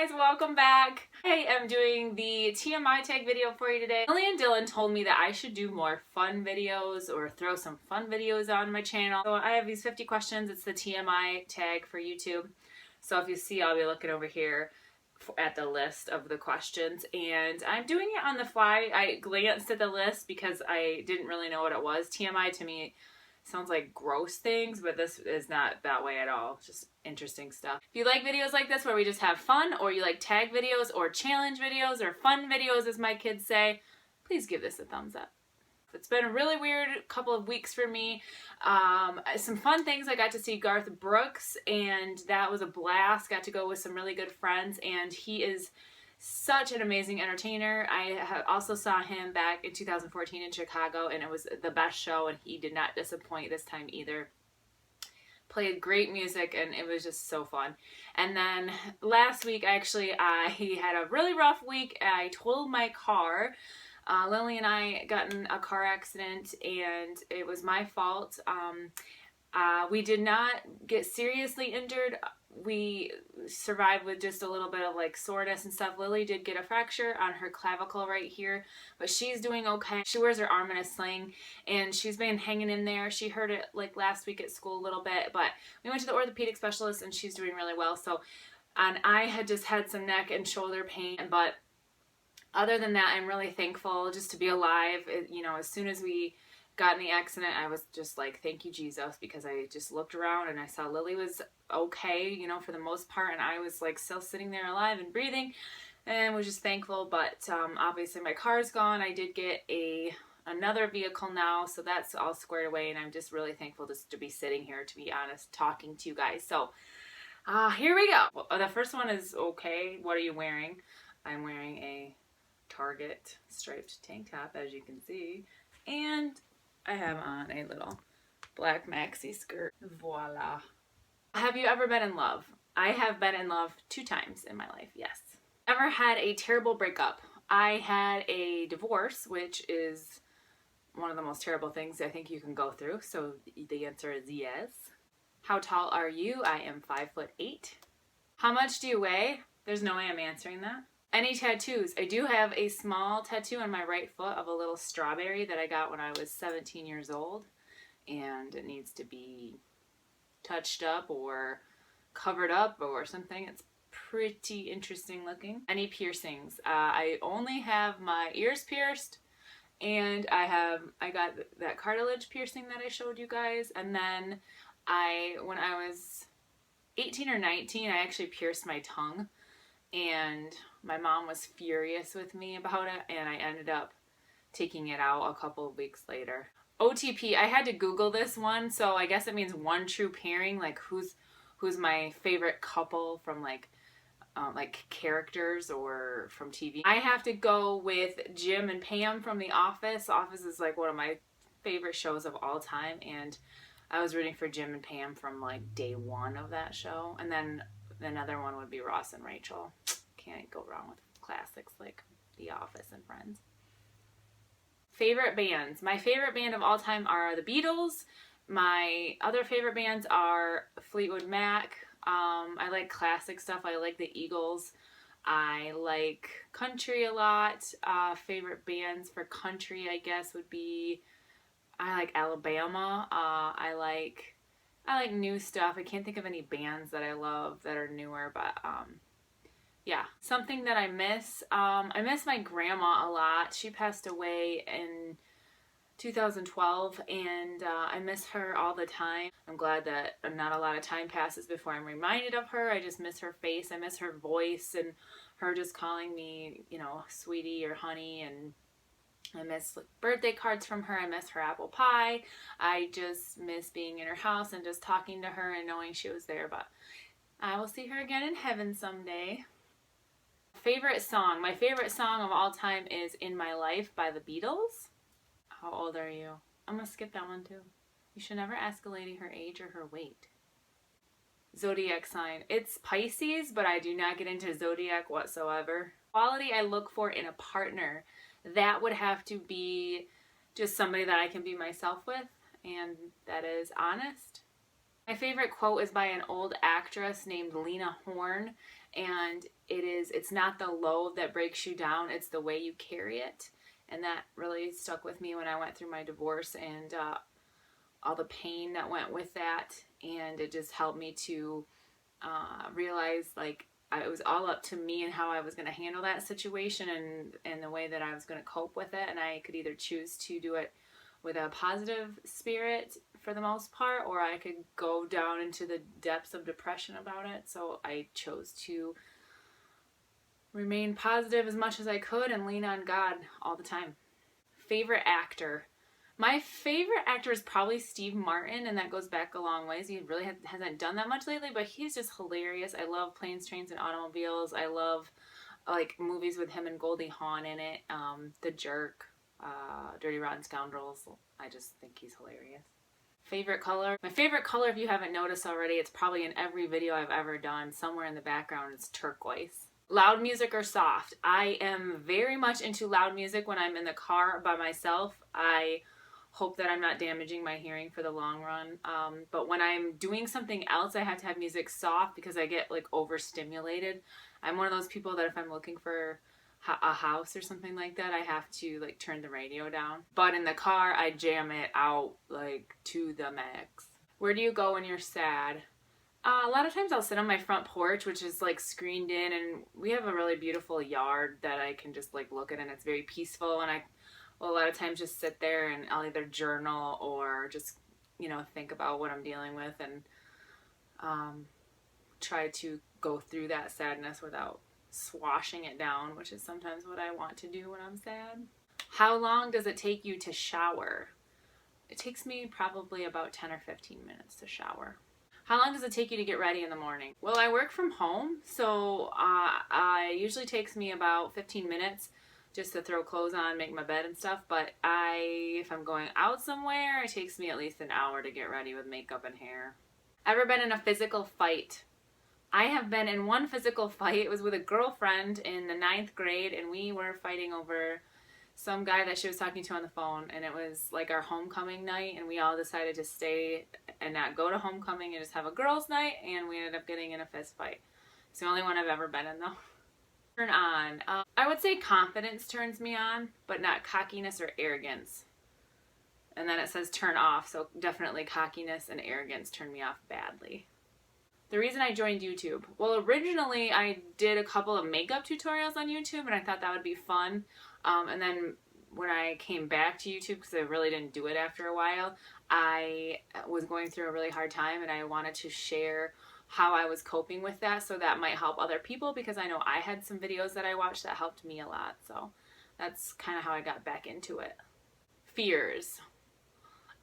guys, welcome back. I am doing the TMI tag video for you today. Lily and Dylan told me that I should do more fun videos or throw some fun videos on my channel. So I have these 50 questions. It's the TMI tag for YouTube. So if you see, I'll be looking over here at the list of the questions, and I'm doing it on the fly. I glanced at the list because I didn't really know what it was. TMI to me sounds like gross things, but this is not that way at all. It's just interesting stuff. If you like videos like this where we just have fun, or you like tag videos or challenge videos or fun videos as my kids say, please give this a thumbs up. It's been a really weird couple of weeks for me. Some fun things. I got to see Garth Brooks, and that was a blast. Got to go with some really good friends, and he is such an amazing entertainer. I also saw him back in 2014 in Chicago, and it was the best show, and he did not disappoint this time either. Played great music, and it was just so fun. And then last week, actually, I had a really rough week. I totaled my car. Lily and I got in a car accident, and it was my fault. We did not get seriously injured. We survived with just a little bit of like soreness and stuff. Lily did get a fracture on her clavicle right here, but she's doing okay. She wears her arm in a sling, and she's been hanging in there. She hurt it like last week at school a little bit, but we went to the orthopedic specialist, and she's doing really well. So, and I had just had some neck and shoulder pain, but other than that, I'm really thankful just to be alive. You know, as soon as we got in the accident, I was just like, thank you, Jesus, because I just looked around and I saw Lily was okay, you know, for the most part, and I was like still sitting there alive and breathing, and was just thankful. But obviously my car's gone. I did get another vehicle now, so that's all squared away, and I'm just really thankful just to be sitting here, to be honest, talking to you guys. So here we go. Well, the first one is, okay, what are you wearing? I'm wearing a Target striped tank top, as you can see, and I have on a little black maxi skirt. Voila. Have you ever been in love? I have been in love 2 times in my life, yes. Ever had a terrible breakup? I had a divorce, which is one of the most terrible things I think you can go through, so the answer is yes. How tall are you? I am 5'8". How much do you weigh? There's no way I'm answering that. Any tattoos? I do have a small tattoo on my right foot of a little strawberry that I got when I was 17 years old, and it needs to be touched up or covered up or something. It's pretty interesting looking. Any piercings? I only have my ears pierced, and I got that cartilage piercing that I showed you guys, and then when I was 18 or 19, I actually pierced my tongue, and my mom was furious with me about it, and I ended up taking it out a couple of weeks later. OTP, I had to Google this one, so I guess it means one true pairing, like who's my favorite couple from like characters or from TV. I have to go with Jim and Pam from The Office. The Office is like one of my favorite shows of all time, and I was rooting for Jim and Pam from like day 1 of that show. And then another one would be Ross and Rachel. Can't go wrong with classics like The Office and Friends. Favorite bands. My favorite band of all time are the Beatles. My other favorite bands are Fleetwood Mac. I like classic stuff. I like the Eagles. I like country a lot. Favorite bands for country, I guess, would be, I like Alabama. I like new stuff. I can't think of any bands that I love that are newer, but yeah. Something that I miss my grandma a lot. She passed away in 2012, and I miss her all the time. I'm glad that not a lot of time passes before I'm reminded of her. I just miss her face. I miss her voice, and her just calling me, you know, sweetie or honey, and I miss birthday cards from her. I miss her apple pie. I just miss being in her house and just talking to her and knowing she was there, but I will see her again in heaven someday. Favorite song. My favorite song of all time is In My Life by the Beatles. How old are you? I'm going to skip that one too. You should never ask a lady her age or her weight. Zodiac sign. It's Pisces, but I do not get into zodiac whatsoever. Quality I look for in a partner. That would have to be just somebody that I can be myself with, and that is honest. My favorite quote is by an old actress named Lena Horne, And it's not the load that breaks you down, it's the way you carry it. And that really stuck with me when I went through my divorce and all the pain that went with that. And it just helped me to realize like it was all up to me and how I was going to handle that situation and the way that I was going to cope with it. And I could either choose to do it with a positive spirit for the most part, or I could go down into the depths of depression about it. So I chose to remain positive as much as I could and lean on God all the time. Favorite actor. My favorite actor is probably Steve Martin, and that goes back a long ways. He really hasn't done that much lately, but he's just hilarious. I love Planes, Trains, and Automobiles. I love like movies with him and Goldie Hawn in it. The Jerk, Dirty Rotten Scoundrels. I just think he's hilarious. Favorite color? My favorite color, if you haven't noticed already, it's probably in every video I've ever done. Somewhere in the background, it's turquoise. Loud music or soft? I am very much into loud music when I'm in the car by myself. I hope that I'm not damaging my hearing for the long run. But when I'm doing something else, I have to have music soft because I get like overstimulated. I'm one of those people that if I'm looking for a house or something like that, I have to like turn the radio down. But in the car, I jam it out like to the max. Where do you go when you're sad? A lot of times I'll sit on my front porch, which is like screened in, and we have a really beautiful yard that I can just like look at, and it's very peaceful. And I will a lot of times just sit there and I'll either journal or just, you know, think about what I'm dealing with and try to go through that sadness without swashing it down, which is sometimes what I want to do when I'm sad. How long does it take you to shower? It takes me probably about 10 or 15 minutes to shower. How long does it take you to get ready in the morning? Well, I work from home, so it usually takes me about 15 minutes just to throw clothes on, make my bed and stuff. But if I'm going out somewhere, it takes me at least an hour to get ready with makeup and hair. Ever been in a physical fight? I have been in one physical fight. It was with a girlfriend in the 9th grade, and we were fighting over some guy that she was talking to on the phone, and it was like our homecoming night, and we all decided to stay and not go to homecoming and just have a girls' night, and we ended up getting in a fist fight. It's the only one I've ever been in, though. Turn on. I would say confidence turns me on, but not cockiness or arrogance. And then it says turn off, so definitely cockiness and arrogance turn me off badly. The reason I joined YouTube. Well, originally I did a couple of makeup tutorials on YouTube, and I thought that would be fun. And then when I came back to YouTube, because I really didn't do it after a while, I was going through a really hard time, and I wanted to share how I was coping with that, so that might help other people, because I know I had some videos that I watched that helped me a lot. So that's kind of how I got back into it. Fears.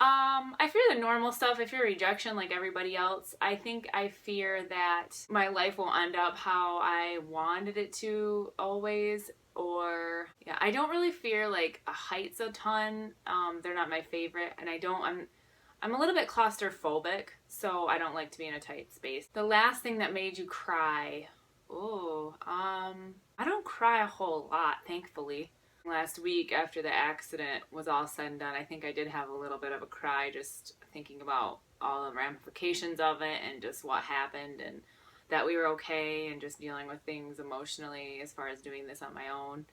I fear the normal stuff. I fear rejection like everybody else. I think I fear that my life will end up how I wanted it to always, or yeah, I don't really fear like heights a ton. They're not my favorite, and I'm a little bit claustrophobic, so I don't like to be in a tight space. The last thing that made you cry. Oh, I don't cry a whole lot, thankfully. Last week after the accident was all said and done, I think I did have a little bit of a cry just thinking about all the ramifications of it and just what happened and that we were okay and just dealing with things emotionally as far as doing this on my own.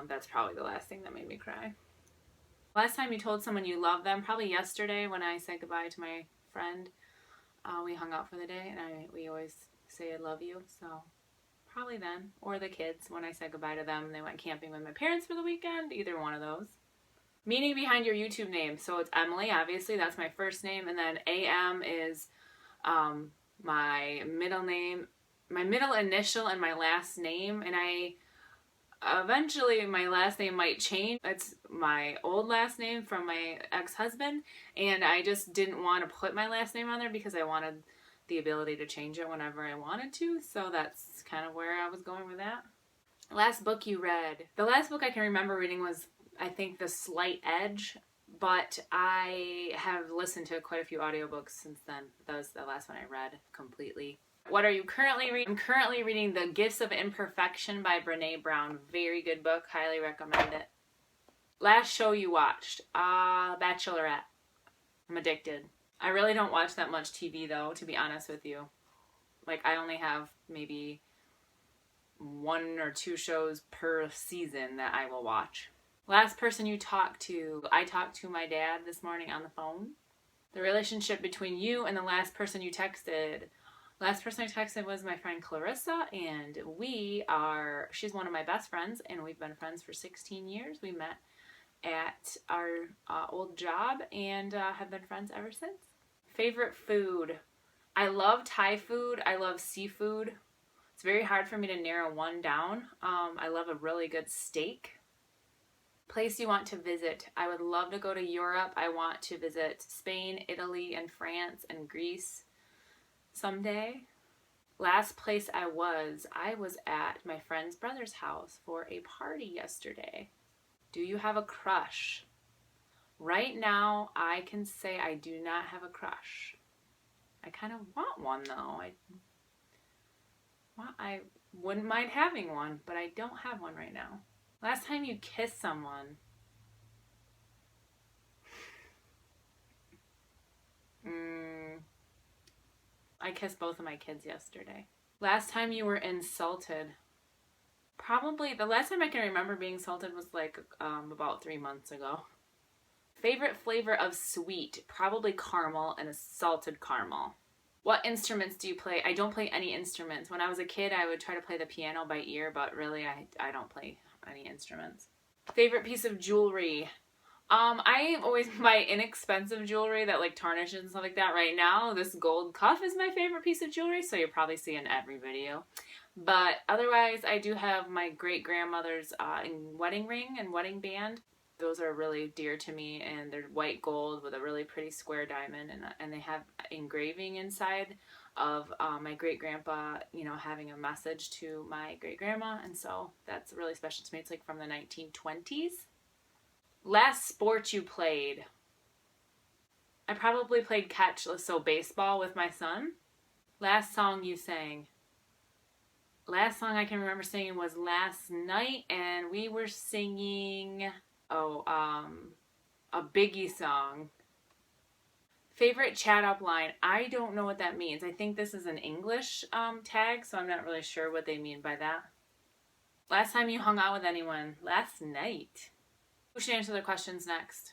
That's probably the last thing that made me cry. Last time you told someone you love them, probably yesterday when I said goodbye to my friend. We hung out for the day, and we always say I love you, so probably then. Or the kids, when I said goodbye to them and they went camping with my parents for the weekend, either one of those. Meaning behind your YouTube name. So it's Emily, obviously, that's my first name, and then AM is my middle name, my middle initial and my last name, and eventually my last name might change. It's my old last name from my ex-husband, and I just didn't want to put my last name on there because I wanted the ability to change it whenever I wanted to, so that's kind of where I was going with that. Last book you read. The last book I can remember reading was, I think, The Slight Edge, but I have listened to quite a few audiobooks since then. That was the last one I read completely. What are you currently reading? I'm currently reading The Gifts of Imperfection by Brené Brown. Very good book. Highly recommend it. Last show you watched? Bachelorette. I'm addicted. I really don't watch that much TV, though, to be honest with you. Like, I only have maybe 1 or 2 shows per season that I will watch. Last person you talked to. I talked to my dad this morning on the phone. The relationship between you and the last person you texted. Last person I texted was my friend Clarissa, and she's one of my best friends, and we've been friends for 16 years. We met at our old job and have been friends ever since. Favorite food. I love Thai food. I love seafood. It's very hard for me to narrow one down. I love a really good steak. Place you want to visit. I would love to go to Europe. I want to visit Spain, Italy, and France, and Greece someday. Last place I was at my friend's brother's house for a party yesterday. Do you have a crush? Right now, I can say I do not have a crush. I kind of want one though. I wouldn't mind having one, but I don't have one right now. Last time you kissed someone. I kissed both of my kids yesterday. Last time you were insulted. Probably the last time I can remember being insulted was like about 3 months ago. Favorite flavor of sweet. Probably caramel and a salted caramel. What instruments do you play? I don't play any instruments. When I was a kid, I would try to play the piano by ear, but really I don't play any instruments. Favorite piece of jewelry. I always buy inexpensive jewelry that like tarnishes and stuff like that. Right now, this gold cuff is my favorite piece of jewelry, so you'll probably see in every video. But otherwise, I do have my great-grandmother's wedding ring and wedding band. Those are really dear to me, and they're white gold with a really pretty square diamond, and they have engraving inside of my great-grandpa, you know, having a message to my great-grandma, and so that's really special to me. It's like from the 1920s. Last sport you played. I probably played catch, so baseball with my son. Last song you sang. Last song I can remember singing was last night, and we were singing, a Biggie song. Favorite chat up line. I don't know what that means. I think this is an English tag, so I'm not really sure what they mean by that. Last time you hung out with anyone. Last night. Who should answer the questions next?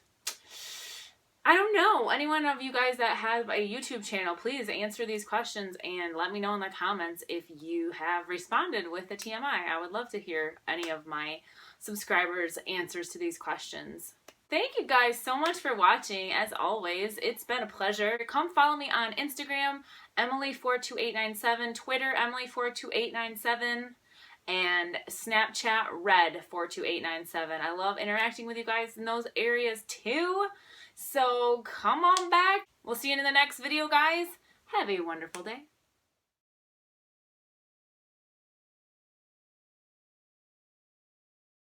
I don't know. Anyone of you guys that have a YouTube channel, please answer these questions and let me know in the comments if you have responded with the TMI. I would love to hear any of my subscribers' answers to these questions. Thank you guys so much for watching. As always, it's been a pleasure. Come follow me on Instagram, Emily42897, Twitter, Emily42897, and Snapchat, Red42897. I love interacting with you guys in those areas too. So come on back. We'll see you in the next video, guys. Have a wonderful day.